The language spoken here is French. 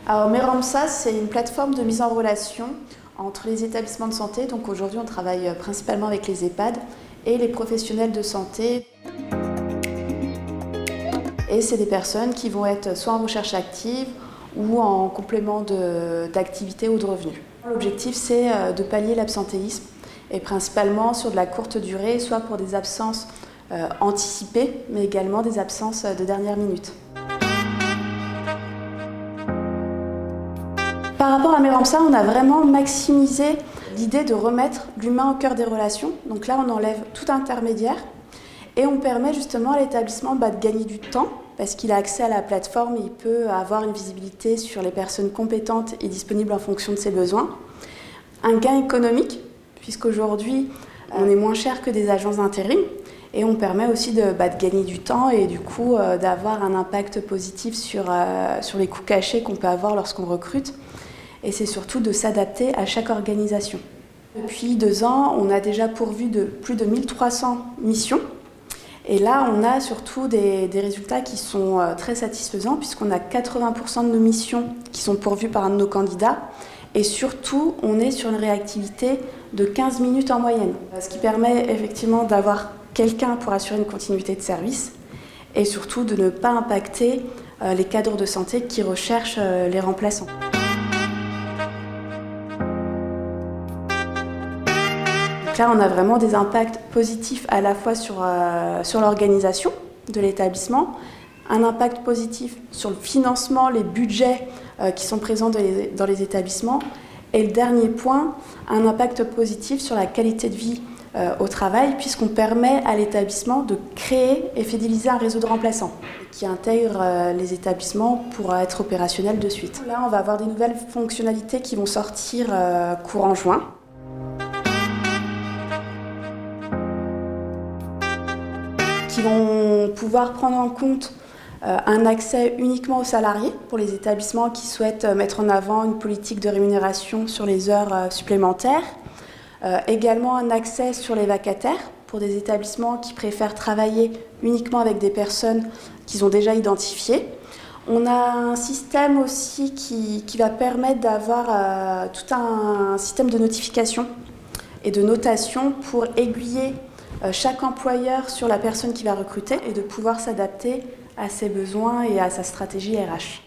Alors Meramsa, c'est une plateforme de mise en relation entre les établissements de santé. Donc aujourd'hui, on travaille principalement avec les EHPAD et les professionnels de santé. Et c'est des personnes qui vont être soit en recherche active ou en complément d'activité ou de revenus. L'objectif, c'est de pallier l'absentéisme et principalement sur de la courte durée, soit pour des absences anticipées, mais également des absences de dernière minute. Par rapport à Meramsa, on a vraiment maximisé l'idée de remettre l'humain au cœur des relations. Donc là, on enlève tout intermédiaire et on permet justement à l'établissement de gagner du temps parce qu'il a accès à la plateforme et il peut avoir une visibilité sur les personnes compétentes et disponibles en fonction de ses besoins. Un gain économique, puisqu'aujourd'hui, on est moins cher que des agences d'intérim et on permet aussi de gagner du temps et du coup d'avoir un impact positif sur les coûts cachés qu'on peut avoir lorsqu'on recrute. Et c'est surtout de s'adapter à chaque organisation. Depuis 2 ans, on a déjà pourvu de plus de 1300 missions. Et là, on a surtout des résultats qui sont très satisfaisants puisqu'on a 80% de nos missions qui sont pourvues par un de nos candidats. Et surtout, on est sur une réactivité de 15 minutes en moyenne. Ce qui permet effectivement d'avoir quelqu'un pour assurer une continuité de service et surtout de ne pas impacter les cadres de santé qui recherchent les remplaçants. Là, on a vraiment des impacts positifs à la fois sur l'organisation de l'établissement, un impact positif sur le financement, les budgets qui sont présents dans les établissements, et le dernier point, un impact positif sur la qualité de vie au travail, puisqu'on permet à l'établissement de créer et fidéliser un réseau de remplaçants qui intègre les établissements pour être opérationnel de suite. Là, on va avoir des nouvelles fonctionnalités qui vont sortir courant juin. Qui vont pouvoir prendre en compte un accès uniquement aux salariés pour les établissements qui souhaitent mettre en avant une politique de rémunération sur les heures supplémentaires. Également un accès sur les vacataires pour des établissements qui préfèrent travailler uniquement avec des personnes qu'ils ont déjà identifiées. On a un système aussi qui va permettre d'avoir tout un système de notification et de notation pour aiguiller chaque employeur sur la personne qui va recruter et de pouvoir s'adapter à ses besoins et à sa stratégie RH.